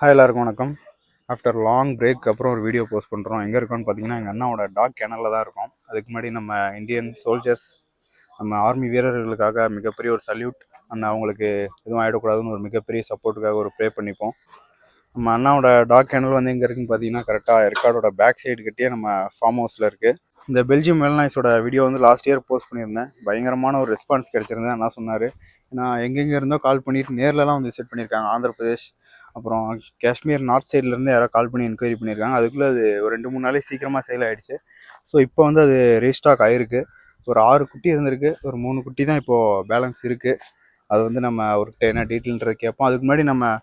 Hi எல்லாருக்கும் வணக்கம். After long break அப்புறம் ஒரு வீடியோ போஸ்ட் பண்ணுறோம். எங்கே இருக்கோம்னு பார்த்தீங்கன்னா எங்கள் அண்ணாவோட டாக் கேனலில் தான் இருக்கோம். அதுக்கு முன்னாடி நம்ம இந்தியன் சோல்ஜர்ஸ், நம்ம ஆர்மி வீரர்களுக்காக மிகப்பெரிய ஒரு சல்யூட். அவங்களுக்கு எதுவும் ஆகிடக்கூடாதுன்னு ஒரு மிகப்பெரிய சப்போர்ட்டுக்காக ஒரு ப்ரே பண்ணிப்போம். நம்ம அண்ணாவோட டாக் கேனல் வந்து எங்கே இருக்குன்னு பார்த்தீங்கன்னா கரெக்டாக ரெக்கார்டோட பேக் சைடு கிட்டே நம்ம ஃபார்ம் ஹவுஸில் இருக்குது. இந்த பெல்ஜியம் மெல்நாய்ஸோட வீடியோ வந்து லாஸ்ட் இயர் போஸ்ட் பண்ணியிருந்தேன். பயங்கரமான ஒரு ரெஸ்பான்ஸ் கிடச்சிருந்தேன். அண்ணா சொன்னார், ஏன்னா எங்கெங்கே இருந்தோ கால் பண்ணிட்டு நேர்லலாம் வந்து விசிட் பண்ணியிருக்காங்க. ஆந்திர பிரதேஷ், அப்புறம் காஷ்மீர் நார்த் சைட்லேருந்து யாரோ கால் பண்ணி என்கொயரி பண்ணியிருக்காங்க. அதுக்குள்ளே அது ஒரு 2-3 நாளே சீக்கிரமாக சேல் ஆகிடுச்சு. ஸோ இப்போ வந்து அது ரீஸ்டாக் ஆகிருக்கு. ஒரு 6 குட்டி இருந்திருக்கு, ஒரு 3 குட்டி தான் இப்போது பேலன்ஸ் இருக்குது. அது வந்து நம்ம அவர்கிட்ட என்ன டீட்டெயில்ன்றது கேட்போம். அதுக்கு முன்னாடி நம்ம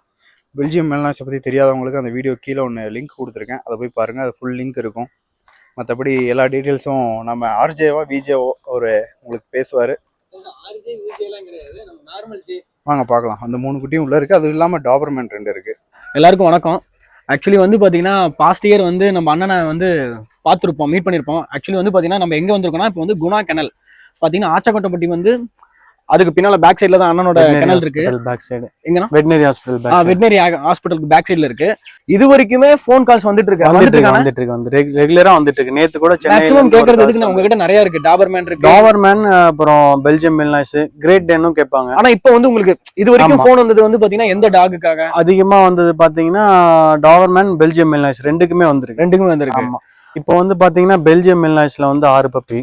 பெல்ஜியம் மெல்நாய்ஸை பற்றி தெரியாதவங்களுக்கு அந்த வீடியோ கீழே ஒன்று லிங்க் கொடுத்துருக்கேன், அதை போய் பாருங்கள். அது ஃபுல் லிங்க் இருக்கும். மற்றபடி எல்லா டீட்டெயில்ஸும் நம்ம ஆர்ஜேவா விஜேவோ ஒரு உங்களுக்கு பேசுவார். வாங்க பார்க்கலாம். அந்த 3 குட்டியும் உள்ள இருக்கு. அது இல்லாமல் டாபர்மேன் 2 இருக்கு. எல்லாருக்கும் வணக்கம். ஆக்சுவலி வந்து பார்த்தீங்கன்னா பாஸ்ட் இயர் வந்து நம்ம அண்ணனை வந்து பார்த்துருப்போம், மீட் பண்ணியிருப்போம். ஆக்சுவலி வந்து பார்த்தீங்கன்னா நம்ம எங்கே வந்திருக்கோம்னா இப்போ வந்து குணா கெனல் பார்த்தீங்கன்னா ஆச்சக்கோட்டைப்பட்டி வந்து அதுக்கு பின்னால பேக் சைடுல தான் அண்ணனோட கெனல் இருக்கு. பேக் சைடு எங்கனா வெட்னரி ஹாஸ்பிடல், வெட்னரி ஹாஸ்பிடலுக்கு பேக் சைடுல இருக்கு. இது வரைக்குமே ஃபோன் கால்ஸ் வந்துட்டு இருக்கு. ரெகுலரா வந்துட்டு இருக்கு. நேத்து கூட சென்னையில கேக்குறது எதுக்கு நான் உங்ககிட்ட நிறைய இருக்கு. டாபர்மேன் இருக்கு, டாபர்மேன், அப்புறம் பெல்ஜியம் மெல்நாய்ஸ், கிரேட் டேனும் கேட்பாங்க. ஆனா இப்போ வந்து உங்களுக்கு இது வரைக்கும் ஃபோன் வந்தது வந்து பாத்தீங்கன்னா எந்த டாகுக்காக அதிகமா வந்தது பாத்தீங்கன்னா டாபர்மேன், பெல்ஜியம் மெல்நாய்ஸ் ரெண்டுக்குமே வந்திருக்கு. ஆமா. இப்போ வந்து பாத்தீங்கன்னா பெல்ஜியம் மெல்நாய்ஸ்ல வந்து 6 பப்பி.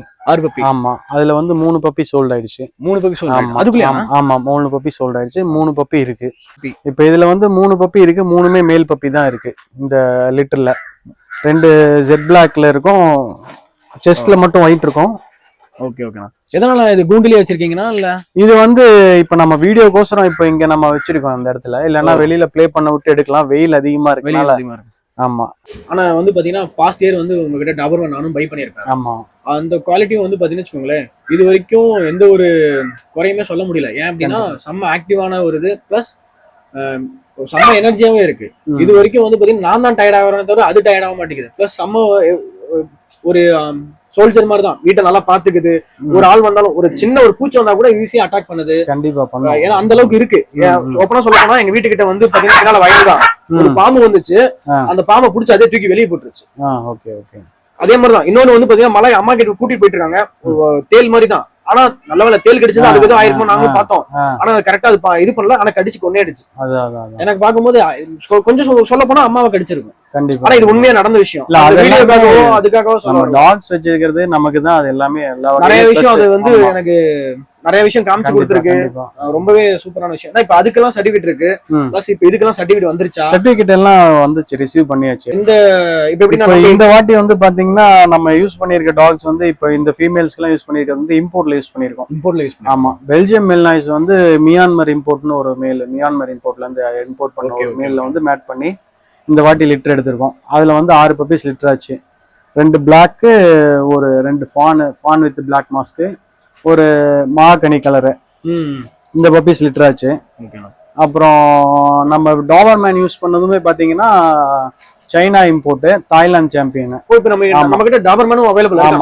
ஆமா, அதுல வந்து 3 பப்பி சோல்ட் ஆயிடுச்சு. 3 பப்பி சோல்ட் ஆயிடுச்சு. அதுக்குள்ள ஆமா 3 பப்பி சோல்ட் ஆயிடுச்சு. 3 பப்பி இருக்கு. இப்போ இதுல வந்து 3 பப்பி இருக்கு. 3மே மேல் பப்பி தான் இருக்கு. இந்த லிட்டர்ல 2 ஜெட் பிளாக்ல இருக்கும், செஸ்ட்ல மட்டும் ஒயிட் இருக்கும். ஓகே ஓகேண்ணா. எதனால இது கூண்டிலே வச்சிருக்கீங்கன்னா? இல்ல இது வந்து இப்ப நம்ம வீடியோக்கோசரம் இப்ப இங்க நம்ம வச்சிருக்கோம் அந்த இடத்துல. இல்லன்னா வெளியில பிளே பண்ண விட்டு எடுக்கலாம். வெயில் அதிகமா இருக்கு. ஆமா. ஆனா வந்து பாத்தீங்கன்னா பாஸ்ட் இயர் வந்து உங்ககிட்ட டாபர்மேன் நானும் பை பண்ணிருக்கேன். ஆமா, அந்த குவாலிட்டியும் வந்து பாத்தீங்கன்னு வச்சுக்கோங்களேன், இது வரைக்கும் எந்த ஒரு குறையுமே சொல்ல முடியல. ஏன் அப்படின்னா செம்ம ஆக்டிவான ஒரு இது, பிளஸ் செம்ம எனர்ஜியாவே இருக்கு. இது வரைக்கும் வந்து பாத்தீங்கன்னா நான் தான் டயர்ட் ஆகிறேன் தவிர அது டயர்ட் ஆக மாட்டேங்குது. பிளஸ் செம்ம ஒரு சோல்ஜர் மாதிரி தான். வீட்டை நல்லா பாத்துக்குது. ஒரு ஆள் வந்தாலும் ஒரு சின்ன ஒரு பூச்சி வந்தா கூட ஈஸியா அட்டாக் பண்ணுது. கண்டிப்பா பண்ணும். ஏன்னா அந்த அளவுக்கு இருக்கு. ஓப்பனா சொல்ல போனா எங்க வீட்டுக்கிட்ட வந்து பாத்தீங்கன்னா வயல் தான். ஒரு பாம்பு வந்துச்சு, அந்த பாம்பை புடிச்சு அதே தூக்கி வெளியே போட்டுருச்சு. அதே மாதிரிதான் இன்னொன்னு வந்து பாத்தீங்கன்னா மலை அம்மா கிட்ட கூட்டிட்டு போயிட்டு இருக்காங்க. தேல் மாதிரி தான். ஆனா நல்ல வேலை தேல் கடிச்சது, அதுக்கு எதுவும் ஆயிருக்கும் நாங்களும் பார்த்தோம். ஆனா கரெக்டா அது இது பண்ணல. ஆனா கடிச்சு கொன்னேடுச்சு. எனக்கு பார்க்கும்போது கொஞ்சம் சொல்ல போனா அம்மாவை கடிச்சிருக்கும். கண்டிப்பா. ஆனா இது உண்மையா நடந்த விஷயம். அதுக்காக டாக்ஸ் வச்சிருக்கிறது நமக்கு தான். அது எல்லாமே நிறைய விஷயம் அது வந்து எனக்கு நிறைய விஷயம் காமிச்சு கொடுத்துருக்கு. ரொம்பவே சூப்பரான விஷயம். இப்ப அதுக்கெல்லாம் சர்டிபிகேட் இருக்கு. பிளஸ் இப்ப இதுக்கெல்லாம் சர்டிபிகேட் வந்துருச்சா? சர்டிபிகேட் எல்லாம் வந்துச்சு, ரிசீவ் பண்ணியாச்சு. இப்ப இந்த வாட்டி வந்து பாத்தீங்கன்னா நம்ம யூஸ் பண்ணிருக்க டாக்ஸ் வந்து இப்ப இந்த ஃபீமேல்ஸ்க்கு எல்லாம் யூஸ் பண்ணிருக்கிறது வந்து இம்போர்ட்ல யூஸ் பண்ணிருக்கோம். ஆமா, பெல்ஜியம் மெல்நாய்ஸ் வந்து மியான்மர் இம்போர்ட்னு ஒரு மேல், மியான்மர் இம்போர்ட்ல இருந்து இம்போர்ட் பண்ண ஒரு மேல்ல வந்து மேட் பண்ணி இந்த வாட்டி லிட்டர் எடுத்திருக்கோம். அதுல வந்து 6 பப்பீஸ் லிட்டர் ஆச்சு. 2 பிளாக்கு, ஒரு 2 ஃபான் வித் பிளாக் மாஸ்க்கு, ஒரு மாகனி கலரு. இந்த பப்பீஸ் லிட்டர் ஆச்சு. அப்புறம் நம்ம டாபர்மேன் யூஸ் பண்ணதுமே பாத்தீங்கன்னா China import, Thailand champion.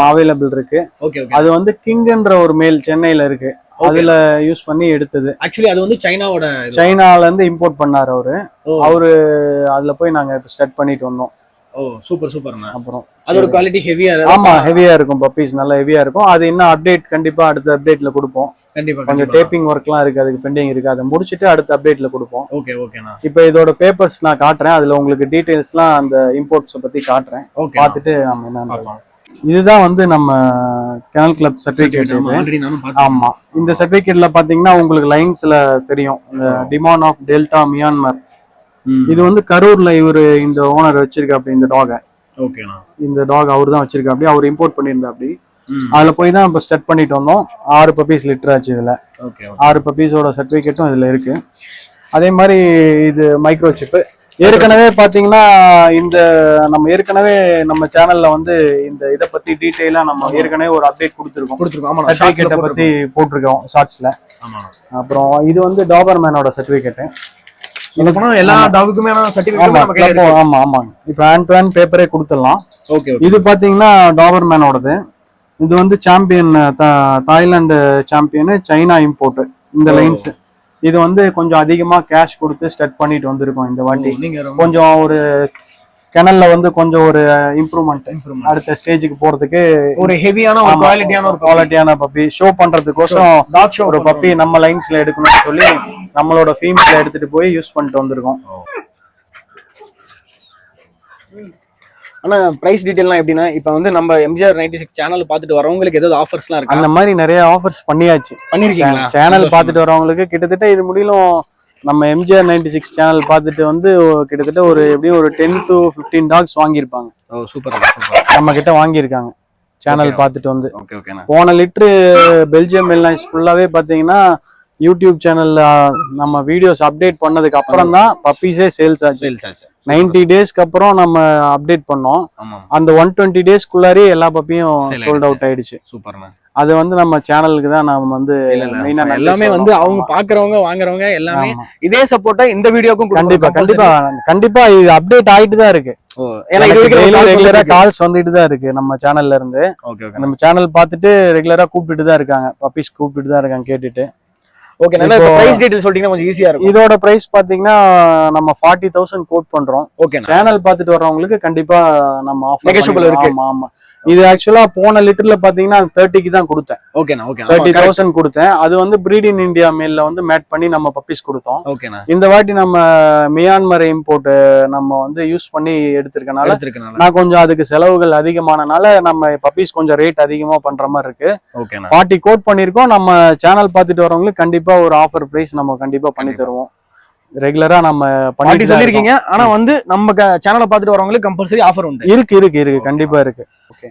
Available இருக்கு. அது வந்து கிங்ன்ற ஒரு மேல் சென்னையில இருக்கு. அதுல யூஸ் பண்ணி எடுத்தது. ஆக்சுவலி அது வந்து சைனால இருந்து இம்போர்ட் பண்ணாரு அவரு. அதுல போய் நாங்க ஸ்டார்ட் பண்ணிட்டு வந்தோம். சூப்பர். அப்புறம் அதோட குவாலிட்டி ஹெவியா இருக்கும். ஆமா, ஹெவியா இருக்கும். பப்பீஸ் நல்லா ஹெவியா இருக்கும். அது இன்னும் அப்டேட் கண்டிப்பா அடுத்த அப்டேட்ல கொடுப்போம். கண்டிப்பா கொஞ்சம் டேப்பிங் ஒர்க்லாம் இருக்கு, அதுக்கு பெண்டிங் இருக்கு. அதை முடிச்சிட்டு அடுத்த அப்டேட்ல கொடுப்போம். ஓகேண்ணா. இப்போ இதோட பேப்பர்ஸ் நான் காட்டுறேன். அதுல உங்களுக்கு டீடைல்ஸ்லாம் அந்த இம்போர்ட்ஸ் பத்தி காட்டுறேன். பார்த்துட்டு நம்ம என்ன. இதுதான் வந்து நம்ம கெனல் கிளப் சர்டிபிகேட். ஆமா, இந்த சர்டிபிகேட்ல பாத்தீங்கன்னா உங்களுக்கு லைன்ஸ்ல தெரியும், இந்த டிமான் ஆஃப் டெல்டா மியான்மர். இது வந்து கரூர்ல இவரு இந்த ஓனர் வச்சிருக்க அப்படி இந்த டாக. இந்த டாக் அவர் தான் வச்சிருக்க அப்படி. அவர் இம்போர்ட் பண்ணியிருந்தா அப்படி. அதுல போய் தான் இப்ப செட் பண்ணிட்டு வந்தோம். 6 பப்பீஸ் லிட்டர் ஆச்சு. இதுல 6 பப்பீஸோட சர்டிபிகேட்டும் இதுல இருக்கு. அதே மாதிரி இது மைக்ரோ சிப்பு. ஏற்கனவே பாத்தீங்கன்னா இந்த நம்ம சேனல்ல வந்து இந்த இதை பத்தி டீடைலா நம்ம ஏற்கனவே ஒரு அப்டேட் கொடுத்துருக்கோம். சர்டிபிகேட்டை பத்தி போட்டிருக்கோம் ஷார்ட்ஸ்ல. அப்புறம் இது வந்து டாபர்மேனோட சர்டிபிகேட். எல்லா டாகுக்குமே சர்டிபிகேட். ஆமா. இப்ப ஹேண்ட் டு ஹேண்ட் பேப்பரே கொடுத்துடலாம். இது பாத்தீங்கன்னா டாபர்மேனோடது. இது வந்து champion, Thailand champion, China import. இந்த லைன்ஸ் இது வந்து கொஞ்சம் அதிகமா கேஷ் கொடுத்து ஸ்டார்ட் பண்ணிட்டு வந்திருக்கோம் இந்த வாட்டி. நீங்க கொஞ்சம் ஒரு கிணல்ல வந்து கொஞ்சம் ஒரு இம்ப்ரூவ்மெண்ட் அடுத்த ஸ்டேஜுக்கு போறதுக்கு ஒரு ஹெவியான ஒரு குவாலிட்டியான பப்பி ஷோ பண்றதுக்கோசம் ஒரு பப்பி நம்ம லைன்ஸ்ல எடுக்கணும்னு சொல்லி நம்மளோட ஃபீமேல எடுத்துட்டு போய் யூஸ் பண்ணிட்டு வந்திருக்கோம். ஆனா பிரைஸ் டீடைல்லாம் எப்படின்னா இப்ப வந்து நம்ம எம்ஜிஆர் 96 சேனல் பார்த்துட்டு வரவங்களுக்கு ஏதாவது ஆஃபர்ஸ்லாம் இருக்கு? அந்த மாதிரி நிறைய ஆஃபர்ஸ் பண்ணிருக்கீங்களா? சேனல் பார்த்துட்டு வரவங்களுக்கு கிட்டத்தட்ட இது முடியலும் நம்ம எம்ஜிஆர் 96 சேனல் பார்த்துட்டு வந்து கிட்டத்தட்ட ஒரு எப்படியும் ஒரு 10 to 15 டாக்ஸ் வாங்கியிருப்பாங்க. Oh super. நம்ம கிட்ட வாங்கியிருக்காங்க சேனல் பார்த்துட்டு வந்து. ஓகே ஓகேண்ணா. போன லிட்டரு பெல்ஜியம் மெல்நாய்ஸ் ஃபுல்லாவே பாத்தீங்கன்னா யூடியூப் சேனல்ல நம்ம வீடியோஸ் அப்டேட் பண்ணதுக்கு அப்புறம் தான் பப்பீஸே சேல்ஸ் ஆச்சு. 90 டேஸ்க்கு அப்புறம் நம்ம அப்டேட் பண்ணோம். அந்த 120 டேஸ்க்குள்ளாரே எல்லா பப்பியும் சோல்ட் அவுட் ஆயிடுச்சு. சூப்பர்ண்ணா. அது வந்து நம்ம சேனலுக்கு தான் நாம வந்து மெயினா எல்லாமே வந்து அவங்க பாக்குறவங்க வாங்குறவங்க எல்லாமே இதே சப்போர்ட்டா இந்த வீடியோக்கும் கண்டிப்பா இது அப்டேட் ஆயிட்டு தான் இருக்கு. ஏன்னா ரெகுலரா கால்ஸ் வந்துட்டு தான் இருக்கு நம்ம சேனல்ல இருந்து. நம்ம சேனல் பார்த்துட்டு ரெகுலரா கூப்பிட்டுட்டு தான் இருக்காங்க, பப்பீஸ் கூப்பிட்டுட்டு தான் இருக்காங்க கேட்டுட்டு. ஓகே, நல்ல பிரைஸ் டீடைல் சொல்லிட்டீங்கன்னா கொஞ்சம் ஈஸியா இருக்கும். இதோட பிரைஸ் பாத்தீங்கன்னா நம்ம 40,000 கோட் பண்றோம். ஓகே, சேனல் பார்த்துட்டு வரவங்களுக்கு கண்டிப்பா நம்ம ஆஃபர் நெகோஷியபிள் இருக்கு. ஆமா. இது ஆக்சுவலா போன லிட்டர்ல பாத்தீங்கன்னா 30க்கு தான் கொடுத்தேன். ஓகேண்ணா. 30,000 கொடுத்தேன். அது வந்து பிரீட் இன் இந்தியா மேல்ல வந்து மேட் பண்ணி நம்ம பப்பீஸ் கொடுத்தோம். ஓகேண்ணா. இந்த வாட்டி நம்ம மியான்மர் இம்போர்ட் நம்ம வந்து யூஸ் பண்ணி எடுத்திருக்கனால நான் கொஞ்சம் அதுக்கு செலவுகள் அதிகமானனால நம்ம பப்பீஸ் கொஞ்சம் ரேட் அதிகமா பண்ற மாதிரி இருக்கு. 40 கோட் பண்ணிருக்கோம். நம்ம சேனல் பார்த்துட்டு வரவங்களுக்கு கண்டிப்பா ஒரு ஆஃபர் பிரைஸ் நம்ம கண்டிப்பா பண்ணி தருவோம். ரெகுலரா நம்ம பண்ணி சொல்லிருக்கீங்க. ஆனா வந்து நம்ம சேனலை பார்த்துட்டு வரவங்களுக்கு கம்பல்சரி ஆஃபர் உண்டு. இருக்கு கண்டிப்பா இருக்கு.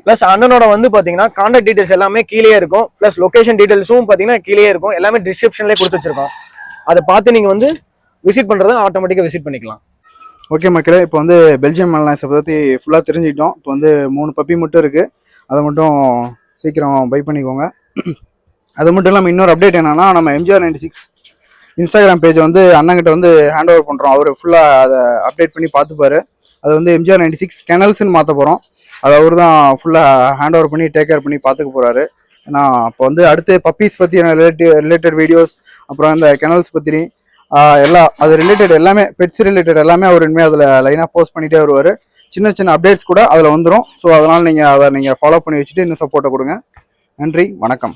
பிளஸ் அண்ணனோட வந்து பாத்தீங்கன்னா கான்டாக்ட் டீடைல்ஸ் எல்லாமே கீழே இருக்கும். பிளஸ் லொகேஷன் டீடைல்ஸும் பாத்தீங்கன்னா கீழே இருக்கும். எல்லாமே டிஸ்கிரிப்ஷன்லயே கொடுத்து வச்சிருக்கோம். அதை பார்த்து நீங்க வந்து விசிட் பண்றதை ஆட்டோமேட்டிக்கா விசிட் பண்ணிக்கலாம். ஓகே மக்களே, இப்போ வந்து பெல்ஜியம் மெல்நாய்ஸை பற்றி ஃபுல்லாக தெரிஞ்சுக்கிட்டோம். இப்போ வந்து 3 பப்பி மட்டும் இருக்குது. அதை மட்டும் சீக்கிரம் பை பண்ணிக்கோங்க. அது மட்டும் இல்லாமல் இன்னொரு அப்டேட் என்னன்னா, நம்ம எம்ஜிஆர் 96 இன்ஸ்டாகிராம் பேஜை வந்து அண்ணங்கிட்ட வந்து ஹேண்ட் ஓவர் பண்ணுறோம். அவர் ஃபுல்லாக அதை அப்டேட் பண்ணி பார்த்துப்பாரு. அது வந்து எம்ஜிஆர் 96 கெனல்ஸ்ன்னு மாற்ற போகிறோம். அது அவர் தான் ஃபுல்லாக ஹேண்ட் ஓவர் பண்ணி டேக் கேர் பண்ணி பார்த்துக்க போகிறாரு. ஏன்னா இப்போ வந்து அடுத்து பப்பீஸ் பற்றியான ரிலேட்டட் வீடியோஸ், அப்புறம் இந்த கெனல்ஸ் பற்றி அது ரிலேட்டட் எல்லாமே, பெட்ஸ் ரிலேட்டட் எல்லாமே அவர் இனிமேல் அதில் லைனாக போஸ்ட் பண்ணிகிட்டே வருவார். சின்ன சின்ன அப்டேட்ஸ் கூட அதில் வந்துடும். ஸோ அதனால் நீங்கள் அதை நீங்கள் ஃபாலோ பண்ணி வச்சுட்டு இன்னும் சப்போர்ட்டை கொடுங்க. நன்றி, வணக்கம்.